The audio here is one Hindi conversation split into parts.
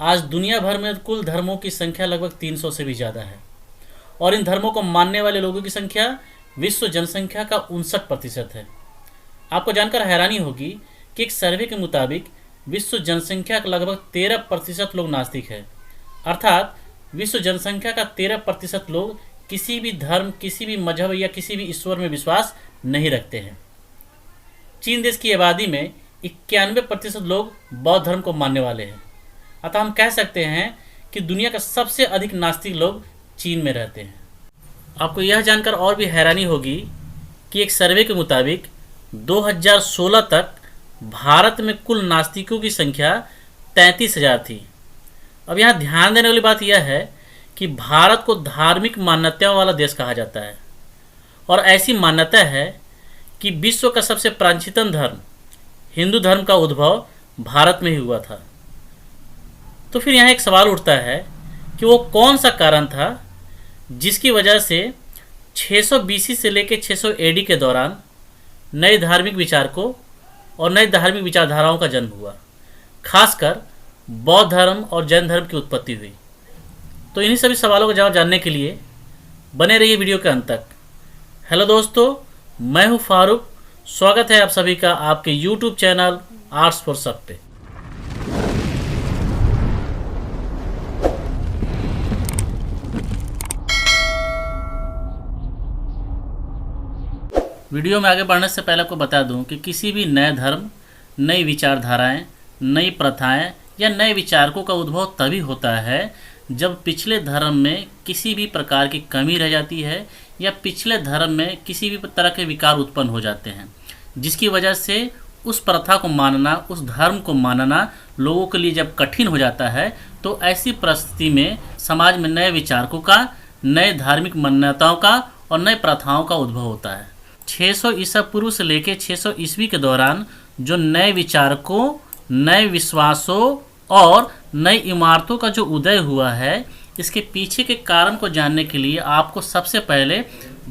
आज दुनिया भर में कुल धर्मों की संख्या लगभग 300 से भी ज़्यादा है और इन धर्मों को मानने वाले लोगों की संख्या विश्व जनसंख्या का 59% है। आपको जानकर हैरानी होगी कि एक सर्वे के मुताबिक विश्व जनसंख्या का लगभग 13% लोग नास्तिक है, अर्थात विश्व जनसंख्या का 13% लोग किसी भी धर्म, किसी भी मजहब या किसी भी ईश्वर में विश्वास नहीं रखते हैं। चीन देश की आबादी में 91% लोग बौद्ध धर्म को मानने वाले हैं। अतः हम कह सकते हैं कि दुनिया का सबसे अधिक नास्तिक लोग चीन में रहते हैं। आपको यह जानकर और भी हैरानी होगी कि एक सर्वे के मुताबिक 2016 तक भारत में कुल नास्तिकों की संख्या 33,000 थी। अब यहाँ ध्यान देने वाली बात यह है कि भारत को धार्मिक मान्यताओं वाला देश कहा जाता है और ऐसी मान्यता है कि विश्व का सबसे प्राचीनतम धर्म हिंदू धर्म का उद्भव भारत में ही हुआ था। तो फिर यहाँ एक सवाल उठता है कि वो कौन सा कारण था जिसकी वजह से 600 BC से लेकर 600 AD के दौरान नए धार्मिक विचारकों और नए धार्मिक विचारधाराओं का जन्म हुआ, खासकर बौद्ध धर्म और जैन धर्म की उत्पत्ति हुई। तो इन्हीं सभी सवालों का जवाब जानने के लिए बने रहिए वीडियो के अंत तक। हेलो दोस्तों, मैं हूं फारूक। स्वागत है आप सभी का आपके यूट्यूब चैनल आर्ट्स फॉर सब पे। वीडियो में आगे बढ़ने से पहले आपको बता दूं कि किसी भी नए धर्म, नई विचारधाराएं, नई प्रथाएं या नए विचारकों का उद्भव तभी होता है जब पिछले धर्म में किसी भी प्रकार की कमी रह जाती है या पिछले धर्म में किसी भी तरह के विकार उत्पन्न हो जाते हैं, जिसकी वजह से उस प्रथा को मानना, उस धर्म को मानना लोगों के लिए जब कठिन हो जाता है, तो ऐसी परिस्थिति में समाज में नए विचारकों का, नए धार्मिक मान्यताओं का और नए प्रथाओं का उद्भव होता है। 600 ईसा पूर्व से लेकर 600 ईस्वी के दौरान जो नए विचारकों, नए विश्वासों और नई इमारतों का जो उदय हुआ है, इसके पीछे के कारण को जानने के लिए आपको सबसे पहले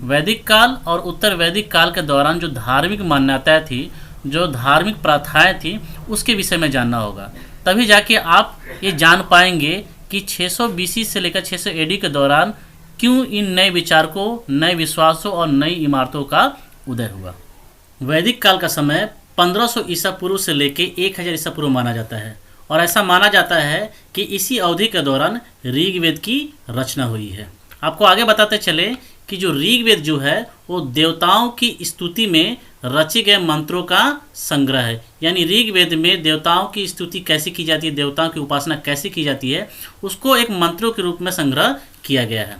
वैदिक काल और उत्तर वैदिक काल के दौरान जो धार्मिक मान्यताएं थी, जो धार्मिक प्रथाएं थी, उसके विषय में जानना होगा। तभी जाके आप ये जान पाएंगे कि 600 BC से लेकर 600 AD के दौरान क्यों इन नए विचारकों, नए विश्वासों और नई इमारतों का उदय हुआ। वैदिक काल का समय 1500 ईसा पूर्व से लेकर 1000 ईसा पूर्व माना जाता है और ऐसा माना जाता है कि इसी अवधि के दौरान ऋग्वेद की रचना हुई है। आपको आगे बताते चले कि जो ऋग्वेद जो है वो देवताओं की स्तुति में रचे गए मंत्रों का संग्रह है। यानी ऋग्वेद में देवताओं की स्तुति कैसे की जाती है, देवताओं की उपासना कैसे की जाती है, उसको एक मंत्रों के रूप में संग्रह किया गया है।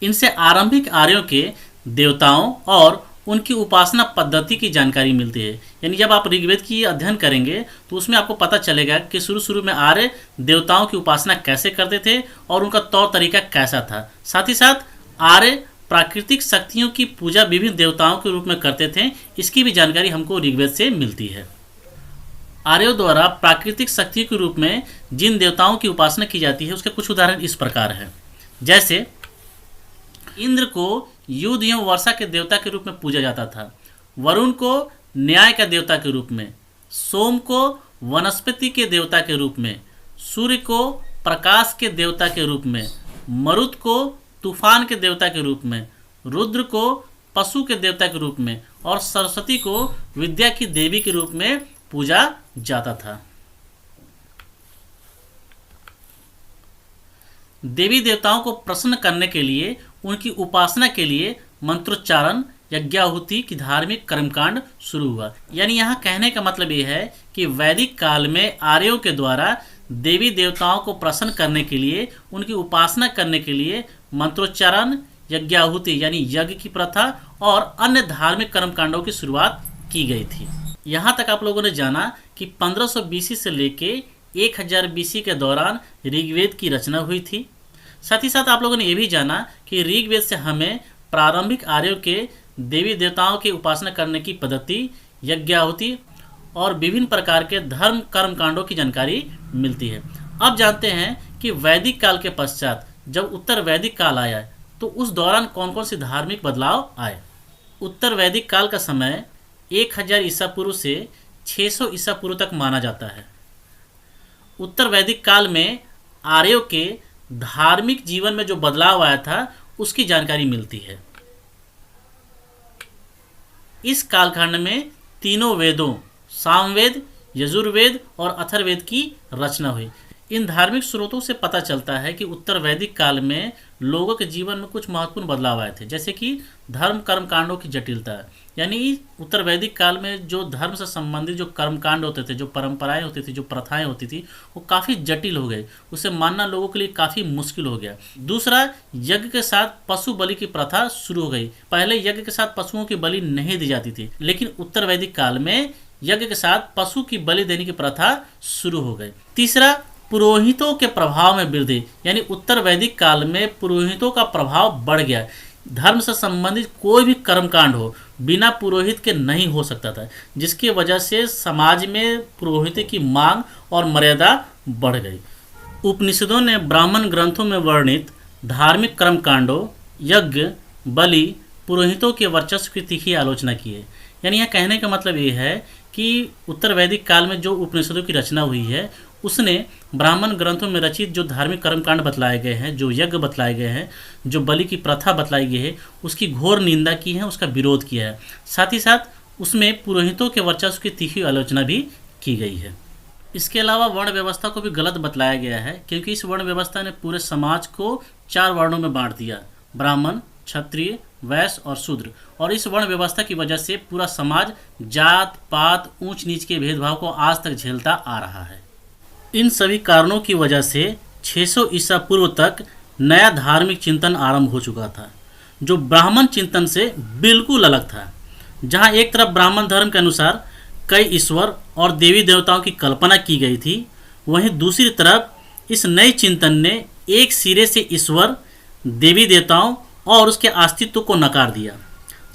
इनसे आरंभिक आर्यों के देवताओं और उनकी उपासना पद्धति की जानकारी मिलती है। यानी जब आप ऋग्वेद की अध्ययन करेंगे तो उसमें आपको पता चलेगा कि शुरू में आर्य देवताओं की उपासना कैसे करते थे और उनका तौर तरीका कैसा था। साथ ही साथ आर्य प्राकृतिक शक्तियों की पूजा विभिन्न देवताओं के रूप में करते थे, इसकी भी जानकारी हमको ऋग्वेद से मिलती है। आर्यों द्वारा प्राकृतिक शक्तियों के रूप में जिन देवताओं की उपासना की जाती है, उसके कुछ उदाहरण इस प्रकार हैं। जैसे इंद्र को युद्ध एवं वर्षा के देवता के रूप में पूजा जाता था, वरुण को न्याय का देवता के रूप में, सोम को वनस्पति के देवता के रूप में, सूर्य को प्रकाश के देवता के रूप में, मरुत को तूफान के देवता के रूप में, रुद्र को पशु के देवता के रूप में और सरस्वती को विद्या की देवी के रूप में पूजा जाता था। देवी देवताओं को प्रसन्न करने के लिए, उनकी उपासना के लिए मंत्रोच्चारण, यज्ञाहुति की धार्मिक कर्मकांड शुरू हुआ। यानी यहाँ कहने का मतलब ये है कि वैदिक काल में आर्यों के द्वारा देवी देवताओं को प्रसन्न करने के लिए, उनकी उपासना करने के लिए मंत्रोच्चारण, यज्ञाहुति यानी यज्ञ की प्रथा और अन्य धार्मिक कर्मकांडों की शुरुआत की गई थी। यहाँ तक आप लोगों ने जाना कि 1500 BC से लेके 1000 BC के दौरान ऋग्वेद की रचना हुई थी। साथ ही साथ आप लोगों ने यह भी जाना कि ऋग्वेद से हमें प्रारंभिक आर्यों के देवी देवताओं की उपासना करने की पद्धति, यज्ञाहुति और विभिन्न प्रकार के धर्म कर्म कांडों की जानकारी मिलती है। अब जानते हैं कि वैदिक काल के पश्चात जब उत्तर वैदिक काल आया तो उस दौरान कौन कौन से धार्मिक बदलाव आए। उत्तर वैदिक काल का समय 1000 ईसा पूर्व से 600 ईसा पूर्व तक माना जाता है। उत्तर वैदिक काल में आर्यों के धार्मिक जीवन में जो बदलाव आया था उसकी जानकारी मिलती है। इस कालखंड में तीनों वेदों सामवेद, यजुर्वेद और अथर्ववेद की रचना हुई। इन धार्मिक स्रोतों से पता चलता है कि उत्तर वैदिक काल में लोगों के जीवन में कुछ महत्वपूर्ण बदलाव आए थे, जैसे कि धर्म कर्म कांडों की जटिलता। यानी उत्तर वैदिक काल में जो धर्म से संबंधित जो कर्मकांड होते थे, जो परंपराएं होती थी, जो प्रथाएं होती थी, वो काफ़ी जटिल हो गई। उसे मानना लोगों के लिए काफ़ी मुश्किल हो गया। दूसरा, यज्ञ के साथ पशु बलि की प्रथा शुरू हो गई। पहले यज्ञ के साथ पशुओं की बलि नहीं दी जाती थी, लेकिन उत्तर वैदिक काल में यज्ञ के साथ पशु की बलि देने की प्रथा शुरू हो गई। तीसरा, पुरोहितों के प्रभाव में वृद्धि, यानी उत्तर वैदिक काल में पुरोहितों का प्रभाव बढ़ गया। धर्म से संबंधित कोई भी कर्मकांड हो बिना पुरोहित के नहीं हो सकता था, जिसकी वजह से समाज में पुरोहित की मांग और मर्यादा बढ़ गई। उपनिषदों ने ब्राह्मण ग्रंथों में वर्णित धार्मिक कर्मकांडों, यज्ञ, बलि, पुरोहितों के वर्चस्व की तीखी आलोचना की है। यानी यह कहने का मतलब ये है कि उत्तर वैदिक काल में जो उपनिषदों की रचना हुई है उसने ब्राह्मण ग्रंथों में रचित जो धार्मिक कर्मकांड बतलाए गए हैं, जो यज्ञ बतलाए गए हैं, जो बलि की प्रथा बतलाई गई है, उसकी घोर निंदा की है, उसका विरोध किया है। साथ ही साथ उसमें पुरोहितों के वर्चस्व की तीखी आलोचना भी की गई है। इसके अलावा वर्ण व्यवस्था को भी गलत बतलाया गया है, क्योंकि इस वर्ण व्यवस्था ने पूरे समाज को 4 वर्णों में बांट दिया, ब्राह्मण, क्षत्रिय, वैश्य और शूद्र। और इस वर्ण व्यवस्था की वजह से पूरा समाज जात पात ऊंच नीच के भेदभाव को आज तक झेलता आ रहा है। इन सभी कारणों की वजह से 600 ईसा पूर्व तक नया धार्मिक चिंतन आरंभ हो चुका था, जो ब्राह्मण चिंतन से बिल्कुल अलग था। जहां एक तरफ ब्राह्मण धर्म के अनुसार कई ईश्वर और देवी देवताओं की कल्पना की गई थी, वहीं दूसरी तरफ इस नए चिंतन ने एक सिरे से ईश्वर, देवी देवताओं और उसके अस्तित्व को नकार दिया।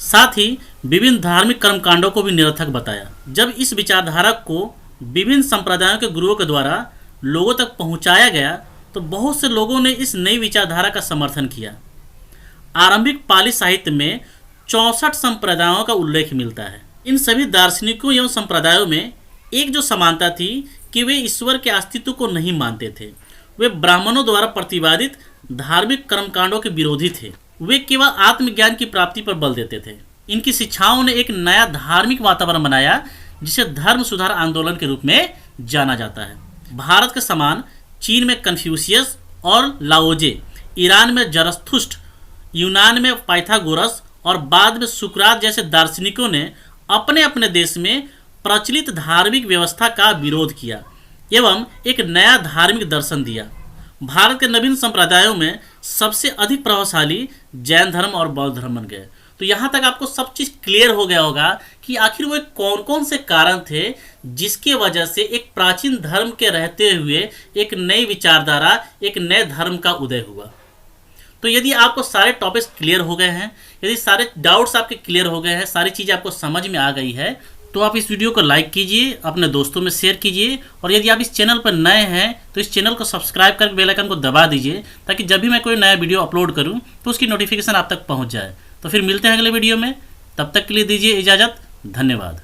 साथ ही विभिन्न धार्मिक कर्मकांडों को भी निरर्थक बताया। जब इस विचारधारा को विभिन्न संप्रदायों के गुरुओं के द्वारा लोगों तक पहुंचाया गया तो बहुत से लोगों ने इस नई विचारधारा का समर्थन किया। आरंभिक पाली साहित्य में 64 संप्रदायों का उल्लेख मिलता है। इन सभी दार्शनिकों एवं संप्रदायों में एक जो समानता थी कि वे ईश्वर के अस्तित्व को नहीं मानते थे। वे ब्राह्मणों द्वारा प्रतिपादित धार्मिक कर्मकांडों के विरोधी थे। वे केवल आत्मज्ञान की प्राप्ति पर बल देते थे। इनकी शिक्षाओं ने एक नया धार्मिक वातावरण बनाया, जिसे धर्म सुधार आंदोलन के रूप में जाना जाता है। भारत के समान चीन में कन्फ्यूशियस और लाओजे, ईरान में जरथुस्ट्र, यूनान में पाइथागोरस और बाद में सुकरात जैसे दार्शनिकों ने अपने अपने देश में प्रचलित धार्मिक व्यवस्था का विरोध किया एवं एक नया धार्मिक दर्शन दिया। भारत के नवीन संप्रदायों में सबसे अधिक प्रभावशाली जैन धर्म और बौद्ध धर्म बन गए। तो यहाँ तक आपको सब चीज़ क्लियर हो गया होगा कि आखिर वो कौन कौन से कारण थे जिसके वजह से एक प्राचीन धर्म के रहते हुए एक नई विचारधारा, एक नए धर्म का उदय हुआ। तो यदि आपको सारे टॉपिक्स क्लियर हो गए हैं, यदि सारे डाउट्स आपके क्लियर हो गए हैं, सारी चीज़ें आपको समझ में आ गई है, तो आप इस वीडियो को लाइक कीजिए, अपने दोस्तों में शेयर कीजिए और यदि आप इस चैनल पर नए हैं तो इस चैनल को सब्सक्राइब करके बेल आइकन को दबा दीजिए, ताकि जब भी मैं कोई नया वीडियो अपलोड करूं तो उसकी नोटिफिकेशन आप तक पहुंच जाए। तो फिर मिलते हैं अगले वीडियो में, तब तक के लिए दीजिए इजाज़त। धन्यवाद।